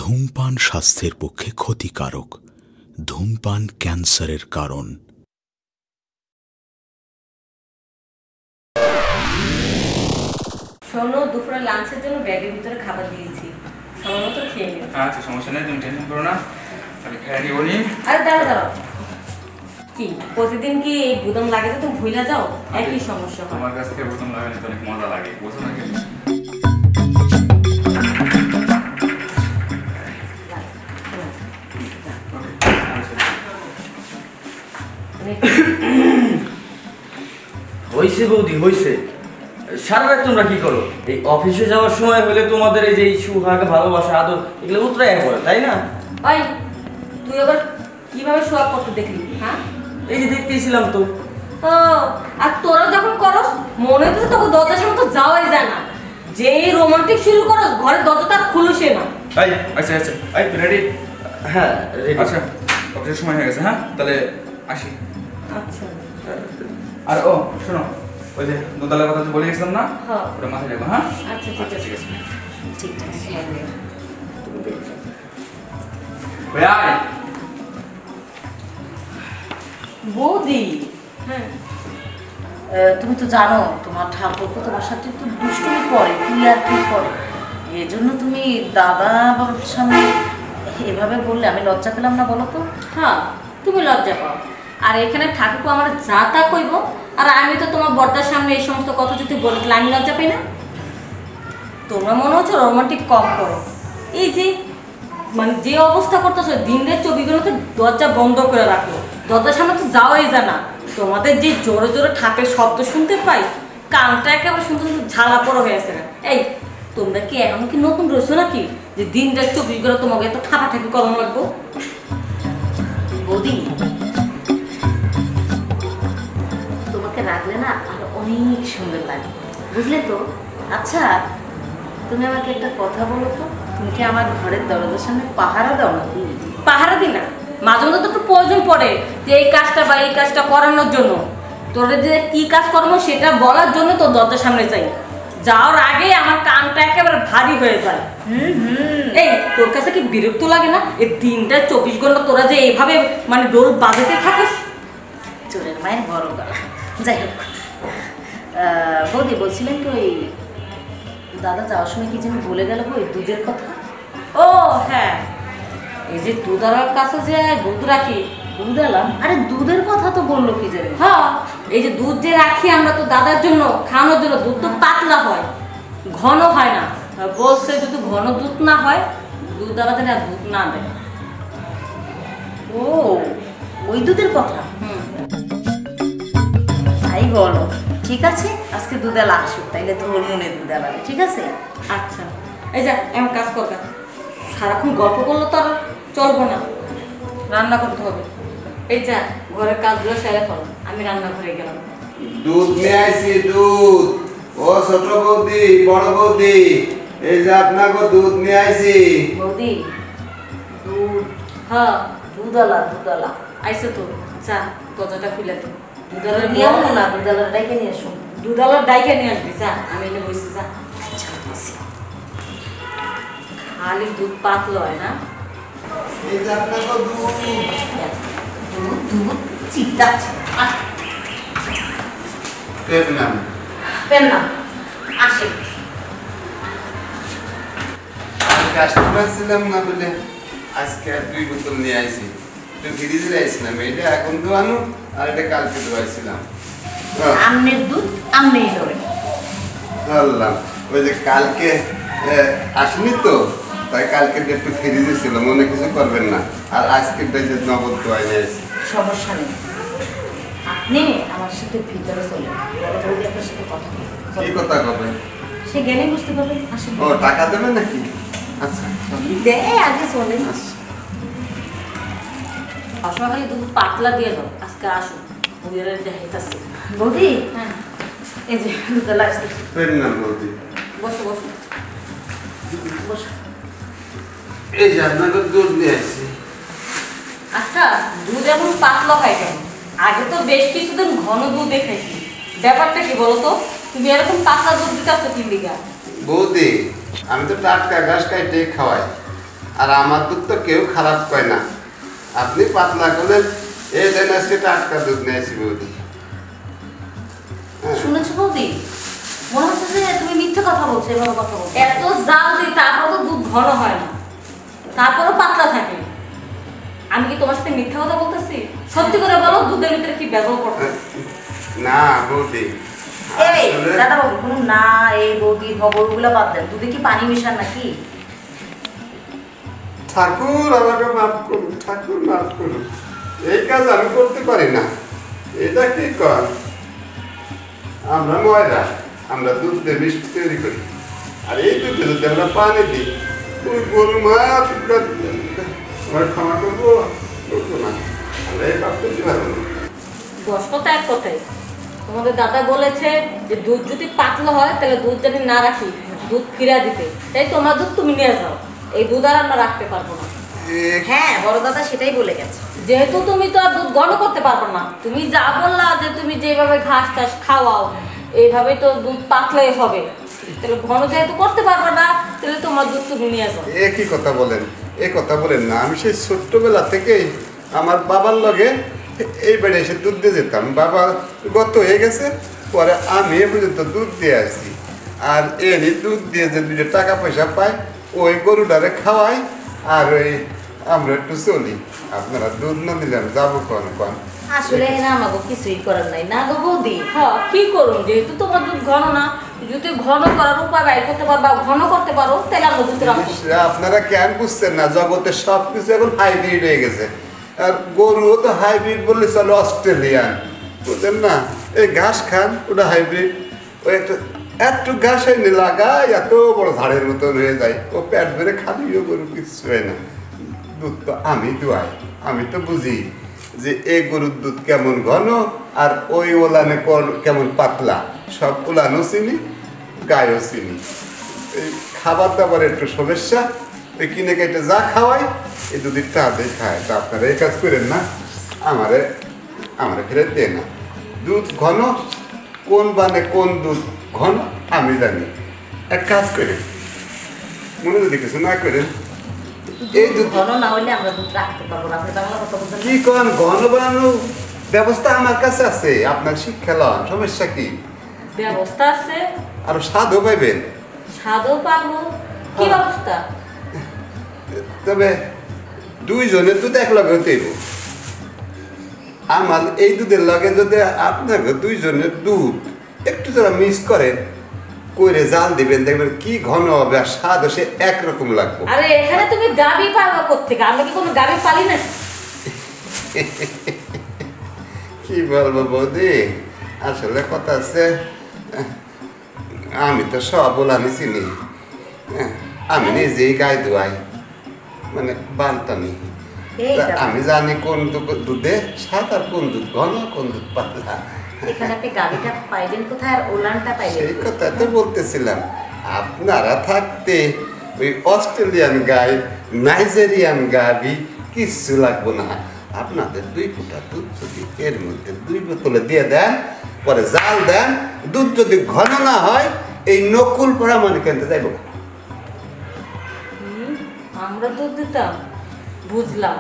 ধূমপান স্বাস্থ্যের পক্ষে ক্ষতিকারক। ধূমপান ক্যান্সারের কারণ। শোনো, দুপুরে লাঞ্চের জন্য ব্যাগের ভিতরে খাবার দিয়েছি, সময় মতো খেয়ে নিও। আচ্ছা, সমস্যা নেই, তুমি টেনশন করো না, আমি খেয়ে নিব নি। আরে দাঁড়াও, কি প্রতিদিন কি এই গুদাম লাগে তো তুমি ভুলে যাও? একই সমস্যা হয়। তোমার কাছ থেকে প্রথম লাগালে তো অনেক মজা লাগে, বুঝো না কি? হইছে বৌদি হইছে। সারা রাত তোমরা কি করো? এই অফিসে যাওয়ার সময় হলে তোমাদের এই যে সুহাগ ভালোবাসা আদর এগুলো উতরাই পড়ে, তাই না? ওই তুই আবার কিভাবে সোয়াগ করতে দেখলি? হ্যাঁ, এই যে দেখতেছিলাম তো। ও, আর তোরা যখন করস মনে হচ্ছে তোকে দরজার সামনে তো যাওয়াই যায় না। যে রোমান্টিক শুরু করস ঘরের দরজাটা খুলুসে না। আচ্ছা আচ্ছা, রেডি? হ্যাঁ রেডি। আচ্ছা, অফিসের সময় হয়ে গেছে, হ্যাঁ তাহলে আসি। আচ্ছা, আর ও শোনো, ওই যে দোতলার কথা যে বলে গেছিলাম না, হ্যাঁ ওটা মাথায় রাখবো। হ্যাঁ আচ্ছা ঠিক আছে ঠিক আছে। ঠিক আছে। ভাই বৌদি, হ্যাঁ, তুমি তো জানো তোমার ঠাকুর তো তোমার সাথে একটু দুষ্টুমি করে, কি আর কি করে। এজন্য তুমি দাদা বাবার সামনে এভাবে বললে আমি লজ্জা পেলাম না, বলো তো? হ্যাঁ তুমি লজ্জা পাও। আর এখানে ঠাকুর আমার যা তা কইব, আর আমি তো তোমার বড়দার সামনে এই সমস্ত কথা যদি বলে তাহলে আমি লজ্জা পাই না? তোমরা মনে হচ্ছে রোমান্টিক কম করো। এই যে মানে যে অবস্থা করতেছো, দিনের 24 ঘন্টা দরজা বন্ধ করে রাখো, দরজার সামনে তো যাওয়াই যায় না। তোমাদের যে জোরে জোরে ঠাপের শব্দ শুনতে পাই, কানটা একেবারে সুন্দর সুন্দর ঝালা পড়ো হয়ে আছে না। এই তোমরা কি এখন কি নতুন রয়েছো নাকি যে দিনটা 24 ঘন্টা তোমাকে এত ঠাপাঠাপি করানো লাগবো? বৌদি, তোমাকে রাখলে না আর অনেক সুন্দর লাগে, বুঝলে তো? আচ্ছা, তুমি আমাকে একটা কথা বলো তো, তুমি কি আমার ঘরের দরজার সামনে পাহারা দাও নাকি? পাহারা দি না, মাঝে মধ্যে তো একটু প্রয়োজন পড়ে যে এই কাজটা বা এই কাজটা করানোর জন্য। তোরা যে কি কাজ করবো সেটা বলার জন্য তোর দরজার সামনে যাই। যাওয়ার আগে আমার কানটা একেবারে ভারী হয়ে যায়। এই তোর কাছে কি বিরক্ত লাগে না এই দিনটা 24 ঘন্টা তোরা যে এইভাবে মানে ডোল বাজাতে থাকিস? চোরের মায়ের বড় গলা। যাই হোক, বৌদি বলছিলেন তো ওই দাদা যাওয়ার সময় কি যেন বলে গেল ওই দুধের কথা। ও হ্যাঁ, এই যে দুধারার কাছে যে দুধ রাখি। দুধ এলাম? আরে দুধের কথা তো বললো কি জানি। হ্যাঁ, এই যে দুধ যে রাখি আমরা তো দাদার জন্য খাওয়ানোর জন্য, দুধ তো পাতলা হয়, ঘন হয় না। বলছে যদি ঘন দুধ না হয় দুধ দাদা যেন দুধ না দেয়। ও, ওই দুধের কথা। তাই বলো, ঠিক আছে, আজকে দুধেলা আসুক, তাইলে তোর মনে দুধেলা, ঠিক আছে? আচ্ছা, এই যা এমন কাজ করবে, সারাক্ষণ গল্প করলে তো আর চলবো না, রান্না করতে হবে। এই যা ঘরের কাজগুলো সেরে ফেলো, আমি রান্নাঘরে গেলাম। দুধ নিয়ে আইছি, দুধ। ও ছোট বৌদি, বড় বৌদি, এই যে আপনাকে দুধ নিয়ে আইছি। বৌদি, দুধ? হ্যাঁ দুধেলা, দুধেলা আইসে তো, যা দরজাটা খুলে তো। দুধেলা নিয়ে আসবো না, দুধেলার ডাইকে নিয়ে আসো। দুধালার ডাইকে নিয়ে আসবি, যা আমি এনে বসছি, যা। খালি দুধ পাতলা হয় না? এই যে আপনাকে দুধ। দুধ দুধ চিৎকাচ্ছে। পেন নাম। পেন না, আসে। কাস্টমার ছিলাম না বলে আজকে আর 2 বোতল নিয়ে আইছি। তুই ফ্রিজে রাখছিলাম, এটা এখন তো আনো, আর এটা কালকে ধোয়াইছিলাম। আমনের দুধ আমনেই ধরে ধরলাম, ওই যে কালকে আসনি তো, তাই কালকে একটু ফ্রিজে ছিল, মনে কিছু করবেন না। আর আজকে যে নগদ ধোয়াই নিয়ে আইছি। সমস্যা নেই, আপনি আমার সাথে ভিতরে চলে বৌদি আপনার সাথে কথা বলবে। কি কথা কবে? সে গেলেই বুঝতে পারবেন। আসেন। ও টাকা দেবে নাকি? আচ্ছা দে, আগে চলেন। সবসময় খালি দুধ পাতলা দিয়ে দাও, আজকে আসো ওদের দেখাইতেছে। বৌদি, হ্যাঁ এই যে দুধেলা আসছে। পেন নাম বলছি। বসো বসো বসো। এই যে আপনাকে দুধ নিয়ে আসছি। আচ্ছা, দুধ এখন পাতলা হয় কেন? আগে তো বেশ কিছুদিন ঘন দুধ দেখাইছি, ব্যাপারটা কি বলো তো? তুমি এরকম পাতলা দুধ দিতেছো কি লিগা? বৌদি, আমি তো টাটকা ঘাস কাটে খাওয়াই, আর আমার দুধ তো কেউ খারাপ কয় না। আপনি পাতলা করলেন, এই দেন আজকে টাটকা দুধ নিয়েছি বৌদি। শুনেছো বৌদি, মনে হচ্ছে যে তুমি মিথ্যে কথা বলছো, এভাবে কথা বলছো। এত জাল দিই তারপর তো দুধ ঘন হয় না, তারপরও পাতলা থাকে। আমি কি তোমার সাথে মিথ্যা কথা বলতেছি? সত্যি করে বলো, দুধের ভিতরে কি ভেজাল করতে? না বৌদি, এই আসলে- দাদা বাবু, কোনো না এই বৌদি খবর ওগুলো বাদ দেন। দুধে কি পানি মেশান নাকি? ঠাকুর আমাকে মাফ করুন, ঠাকুর মাফ করুন, এই কাজ আমি করতে পারি না। এটা কি কর, আমরা ময়রা, আমরা দুধ দিয়ে মিষ্টি তৈরি করি, আর এই দুধে যদি আমরা পানি দিই, ওই গরু মা আমার ক্ষমা করবো, করবো না, আমরা এই পাপ করতে পারবো না। দশ কথা এক কথাই। তোমাদের দাদা বলেছে যে দুধ যদি পাতলা হয় তাহলে দুধ যদি না রাখি, দুধ ফিরা দিতে। তাই তোমার দুধ তুমি নিয়ে যাও, এই দুধ আর আমরা রাখতে পারবো না। হ্যাঁ, বড় দাদা সেটাই বলে গেছে। যেহেতু তুমি তো আর দুধ ঘন করতে পারবে না, তুমি যা বললা যে তুমি যেভাবে ঘাস টাস খাওয়াও এইভাবে তো দুধ পাতলাই হবে। তাহলে ঘন যেহেতু করতে পারবে না, তাহলে তোমার দুধ তুমি নিয়ে যাও। এ কি কথা বলেন, এ কথা বলেন না। আমি সেই ছোট্টবেলা থেকেই আমার বাবার লগে এই বাড়ি এসে দুধ দিয়ে যেতাম। বাবা গত হয়ে গেছে, পরে আমি এ পর্যন্ত দুধ দিয়ে আসছি। আর এরই দুধ দিয়ে যে দুটো টাকা পয়সা পাই, ওই গরুটারে খাওয়াই, আর ওই আমরা একটু চলি। আপনারা দুধ না দিলে আমি যাবো কন কন। আসলে না আমাকে কিছুই করার নাই না গো বৌদি। হ্যাঁ, কি করুন, যেহেতু তোমার দুধ ঘন না, যদি ঘন করার উপায় বাইর করতে পারো বা ঘন করতে পারো, তাহলে আমরা দুধ রাখবো। আপনারা কেন বুঝছেন না, জগতে সব কিছু এখন হাইব্রিড হয়ে গেছে। আর গরুও তো হাইব্রিড বললে চলে, অস্ট্রেলিয়ান, বুঝলেন না? এই ঘাস খান, ওটা হাইব্রিড। ওই একটু ঘাস এনে লাগায় এত বড় ঝাড়ের মতন হয়ে যায়, ও পেট ভরে খালিও গরু কিছু হয় না। দুধ তো আমি দুয়াই, আমি তো বুঝি যে এই গরুর দুধ কেমন ঘন আর ওই ওলানে কেমন পাতলা, সব ওলানও চিনি, গায়েও চিনি। এই খাবার দাবার একটু সমস্যা, ওই কিনে কেটে যা খাওয়াই এই দুধের টাহাতেই খায়। তা আপনারা এই কাজ করেন না, আমারে ফেরত দেয় না। দুধ ঘন, কোন বানে কোন দুধ ঘন আমি জানি। এক কাজ করেন, মনে যদি কিছু না করেন, এই দুধ ঘন না হলে আমরা দুধ রাখতে পারবো না। আপনি বাংলা কথা বলছেন কি করেন, ঘন বানানোর ব্যবস্থা আমার কাছে আছে, আপনার শিক্ষা লন, সমস্যা কি? ব্যবস্থা আছে, আরো স্বাদও পাইবেন। স্বাদও পাবো। কি হ্যাঁ। ব্যবস্থা? তবে দুইজনের দুধ এক লগে হতে হইব। আমার এই দুধের লগে যদি আপনাকে দুইজনের দুধ একটু যারা মিক্স করেন, করে জাল দিবেন, দেখবেন কি ঘন হবে আর স্বাদ সে একরকম লাগবে। আরে এখানে তুমি গাবি পাবা কোত্থেকে? আমরা কি কোনো গাবি পালি না? কি বলবো বৌদি, আসলে কথা আছে, আমি তো সব ওলানি চিনি। আমি নিজেই গায়ে ধোয়াই, মানে বানতানি। এইটা। আমি জানি কোন দুধে স্বাদ আর কোন দুধ ঘন, কোন দুধ পাতলা। এখানে আপনি গাড়িটা পাইলেন কোথায় আর ওলানটা পাইলেন সেই কথা তো বলতেছিলাম, আপনারা থাকতে ওই অস্ট্রেলিয়ান গাই, নাইজেরিয়ান গাবি কিচ্ছু লাগবো না। আপনাদের 2 ফুটা দুধ যদি এর মধ্যে 2 বোতলে দিয়ে দেন, পরে জাল দেন, দুধ যদি ঘন না হয়, এই নকুল পড়া মানে কিনতে যাইব না। আমরা দুধ দিতাম, বুঝলাম।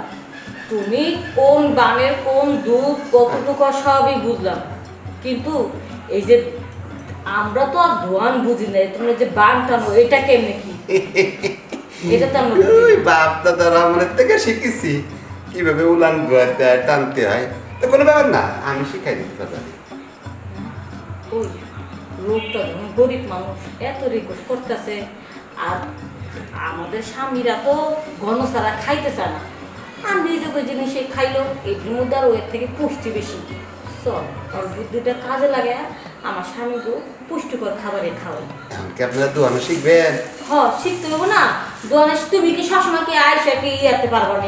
তুমি কোন বানের কোন দুধ কতটুকু সবই বুঝলাম, কিন্তু এই যে আমরা তো আর দোয়ান বুঝি না, তোমরা যে বান টানো এটা কেমনে কি? এটা তো আমরা বুঝি ওই না। বাপ দাদার আমলের থেকে শিখেছি কিভাবে উলান ধোয়াতে হয়, টানতে হয়। তো কোনো ব্যাপার না, আমি শিখাই দিতে পারি। ওই লোকটা যখন গরিব মানুষ এত রিকোয়েস্ট করতেছে, আর আমাদের স্বামীরা তো ঘন ছাড়া খাইতে চায় না, আর নিজে ওই জিনিসে খাইলো, এটির মধ্যে আর ওর থেকে পুষ্টি বেশি। চল আর বুদ্ধিটা কাজে লাগে, আমার স্বামীকেও পুষ্টিকর খাবারে খাওয়াই। এমনকি আপনারা দোয়ানো শিখবেন। শিখতে হবে না দোয়ানে? তুমি কি সবসময় কি আয়সা কি ইয়াতে পারবো না?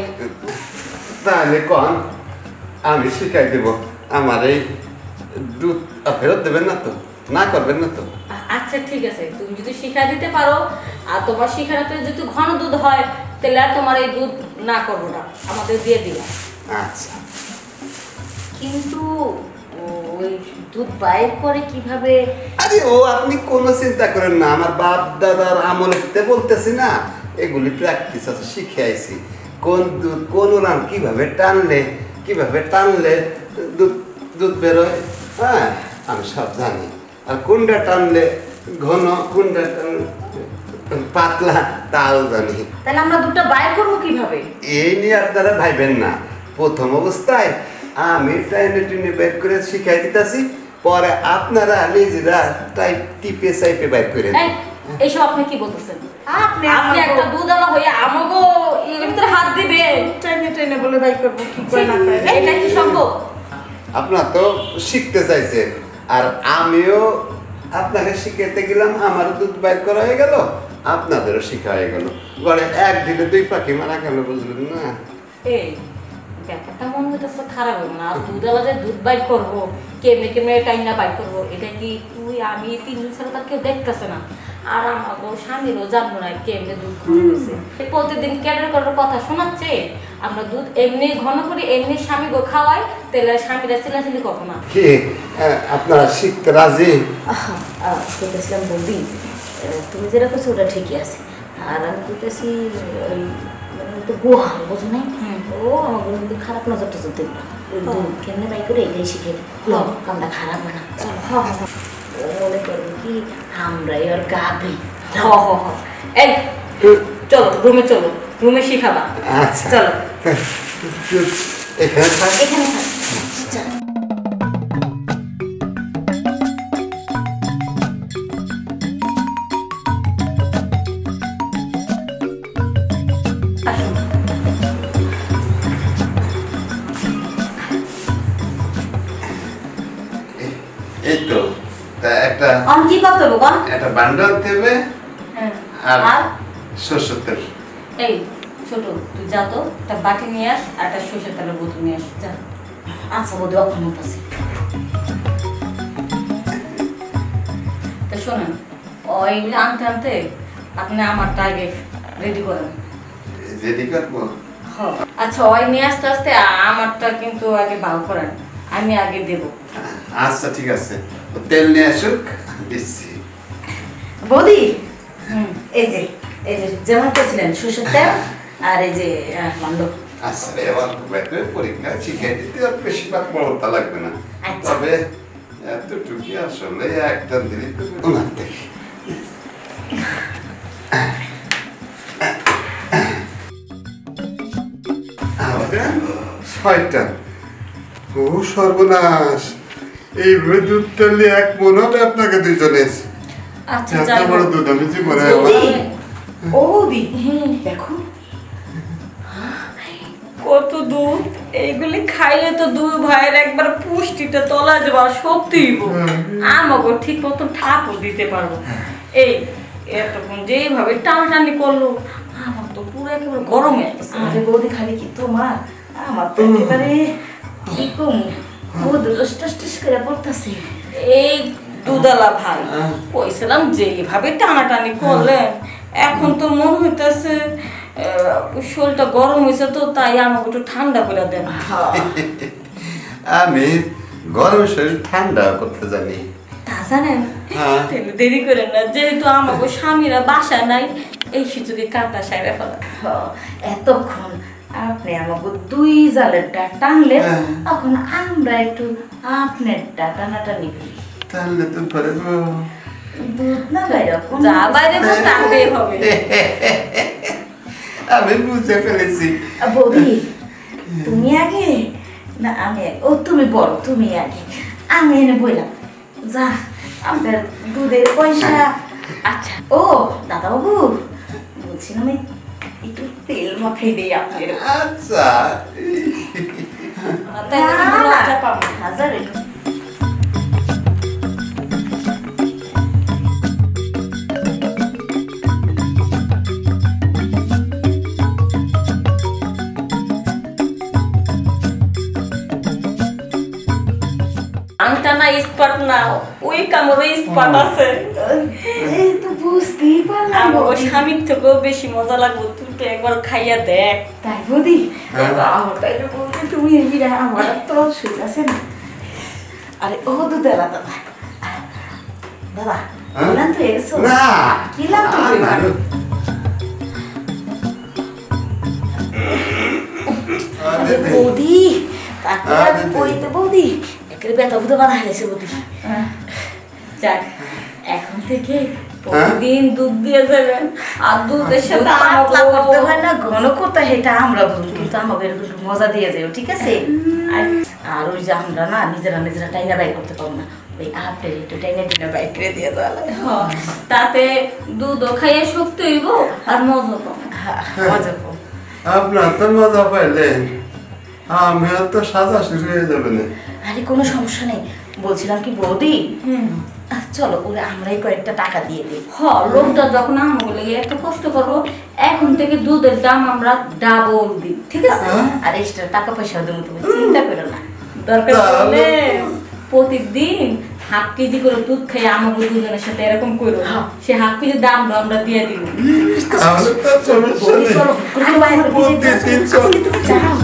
তাহলে কন, আমি শিখাই দেব। আমার এই দুধ ফেরত দেবেন না তো, না করবেন না তো? আচ্ছা ঠিক আছে, তুমি যদি শিখা দিতে পারো আর তোমার শিখাতে যদি ঘন দুধ হয়, তাহলে আর তোমার এই দুধ না করবো না, আমাদের দিয়ে দিবা। আচ্ছা, কিন্তু ওই দুধ বাইর করে কিভাবে? আরে ও আপনি কোনো চিন্তা করেন না, আমার বাপ দাদার আমলেতে বলতেছি না, এগুলি প্র্যাকটিস আছে, শিখে আইছি। কোন দুধ কোন রান কিভাবে টানলে দুধ দুধ বেরোয়, হ্যাঁ আমি সব জানি। আর কোনটা টানলে ঘন, কোনটা টানলে পাতলা, তাও জানি। তাহলে আমরা দুধটা বাইর করবো কিভাবে? এই নিয়ে আপনারা ভাইবেন না। প্রথম অবস্থায় আমি টাইনে বের করে শিখাই দিতেছি, পরে আপনারা নিজেরা টিপে সাইপে বাইর করে। এইসব আপনি কি বলতেছেন? আপনি আপনি একটা দুধওয়ালা হয়ে আমাকে এর ভিতরে হাত দিবে? ট্রেনে বলে বাইর করবো, কি করে না করে? এটা কি সম্ভব? আপনার তো শিখতে চাইছেন, আর আমিও আপনাকে শিখাইতে গেলাম, আমার দুধ বাইর করা হয়ে গেল, আপনাদেরও শিখা হয়ে গেল। ঘরে এক দিলে 2 পাখি মারা গেল, বুঝলেন না? এই ব্যাপারটা মনে হইতেছে খারাপ হবে না? আর দুধওয়ালা যে দুধ বাইর করবো, কেমনে টাইম না বাইর করবো, এটা কি তুই আমি 3 জন ছাড়া তার কেউ দেখতেছে না? আর আমার স্বামীরও জানবো না কেমনে দুধ ঘন হয়েছে। প্রতিদিন ক্যাডার করার কথা শোনাচ্ছে, আমরা দুধ এমনি ঘন করি, এমনি স্বামী গো খাওয়াই, তাহলে স্বামীরা চিলাচিলি করবো না। কি আপনারা শিখতে রাজি? বলতেছিলাম বৌদি, তুমি যেটা করছো ওটা ঠিকই আছে। আর আমি বলতেছি ওই মানে তো গোয়া বোঝো নাই, ও আমার কিন্তু খারাপ নজরটা চলতে দিল। ওই দুধ কেমনে বাই করে এটাই শিখে কামটা খারাপ না। ও মনে করবো কি আমরাই আর গাবি। এই চলো রুমে, চলো রুমে শিখাবা। আচ্ছা চলো এখানে থাক। এখানে থাক। চল। আসুন। এই তো তা একটা কি করতে হবে বল? একটা বান্ডল দেবে আর আর সরষের তেল। এই ছোট, তুই যা তো একটা বাটি নিয়ে আস আর একটা সরষের তেলের বোতল নিয়ে আস, যা। আচ্ছা বৌদি, অক্ষম আছে। তা শোনেন, ওইগুলো আনতে আনতে আপনি আমারটা আগে রেডি করেন। রেডি করবো? আচ্ছা, ওই নিয়ে আসতে আসতে আমারটা কিন্তু আগে বাউ করেন, আমি আগে দেবো। আচ্ছা ঠিক আছে, তেল নিয়ে আসুক, দিচ্ছি। বৌদি এই যে যেমন করছিলেন সরষের তেল আর এই যে মান্ড। আচ্ছা এবার পরীক্ষা শিখিয়ে দিতে আর বেশি বড়তা লাগবে না। আচ্ছা। তবে এতটুকু আসলে একটা দিনই তো ওনার থেকে। ছয়টা। ও সর্বনাশ, এইভাবে দুধ টানলে 1 মন হবে আপনাকে দুজনের। আচ্ছা এত যাই বড় হোক। দুধ আমি জীবনে ও বৌদি দেখো কত দুধ, এইগুলি খাইলে তো দুই ভাইয়ের একবার পুষ্টিটা তলা যাবো, আর শক্তি দিব, আমাকে ঠিক মতন ঠাকুর দিতে পারবো। এই এতক্ষণ যেইভাবে টানাটানি করলো, আমার তো পুরো একেবারে গরম হয়ে গেছে। আরে বৌদি খালি কি তোমার, আমার তো একেবারে কি কম দুধ টস করে পড়তেছে। এই দুধালা ভাই কইছিলাম যেভাবে টানাটানি করলেন, এখন তো মনে হইতেছে শরীরটা গরম হয়েছে, তো তাই আমাকে একটু ঠান্ডা করে দেন। আমি গরম শরীর ঠান্ডা করতে জানি। তা জানেন, তাহলে দেরি করেন না, যেহেতু আমাকে স্বামীরা বাসা নাই, এই সুযোগে কাঁটা সাইরা ফেলা। এতক্ষণ আপনি আমাকে 2 জালেরটা টানলেন, এখন আমরা একটু আপনারটা টানাটানি করি। তাহলে তো পারবো। দুধ না বাইরে যা বাইরে টানতেই হবে। আমি বুঝে ফেলেছি। বৌদি তুমি আগে না আমি আগে? ও তুমি বলো, তুমি আগে, আমি এনে বললাম। যা আপনার দুধের পয়সা। আচ্ছা ও দাদা বাবু, বলছিলাম একটু তেল মাখাই দিই আপনার। আচ্ছা তাইলে কিন্তু লজ্জা পাবো। হাজারে আংটা স্পট না, ওই কামড়ে স্পট আছে। এই তো বুঝতেই পারলাম আমার বৌদি। স্বামীর থেকেও বেশি মজা লাগবে, তুই তো একবার খাইয়া দেখ। তাই বৌদি, আমার তাইলে বলতে তুমি এমনি আমার তো সুখ আছে না। আরে ও তো দাদা দাদা দাদা বললাম তো এসো না কি লাগতো? দিদি বৌদি তাকে হ্যাঁ, আর দিদি। কইতে বৌদি একেবারে ব্যথা বুঝে বানা হেলেছে বৌদি। যাক এখন থেকে প্রতিদিন দুধ দিয়ে যাবেন আর দুধের সাথে পাতলা আমাকেও করতে হয় না, ঘন করতে হয়, এটা আমরা বুঝুন, কিন্তু আমাকে এরকম একটু মজা দিয়ে যাবে, ঠিক আছে? আর ওই যে আমরা না নিজেরা টাইনা বাইর করতে পারবো না, ওই আপনার একটু টাইনা বাইর করে দিয়ে দেওয়া লাগে। হ্যাঁ, তাতে দুধও খাইয়ে শক্তি হইব আর মজা পাবো। মজা পাবো। আপনার তো মজা পাইলেন, আমিও তো সাজা শুরু হয়ে যাবে না। আরে কোনো সমস্যা নেই, বলছিলাম কি বৌদি, চলো ওরে আমরাই কয়েকটা টাকা দিয়ে দিই। লোকটা যখন আমাকে লেগে একটা কষ্ট করবো, এখন থেকে দুধের দাম আমরা ডাবল দিই, ঠিক আছে? আর এক্সট্রা টাকা পয়সা দেবো, তুমি চিন্তা করো না। দরকার তাহলে পড়লে তো- প্রতিদিন হাফ কেজি করে দুধ খাই আমাকে দুজনের সাথে এরকম করো, সে হাফ কেজি দামটা আমরা দিয়ে দিব। তাহলে তো সমস্যা বৌদি নেই। চলো, বাইরে প্রতিদিন চলো। যাও।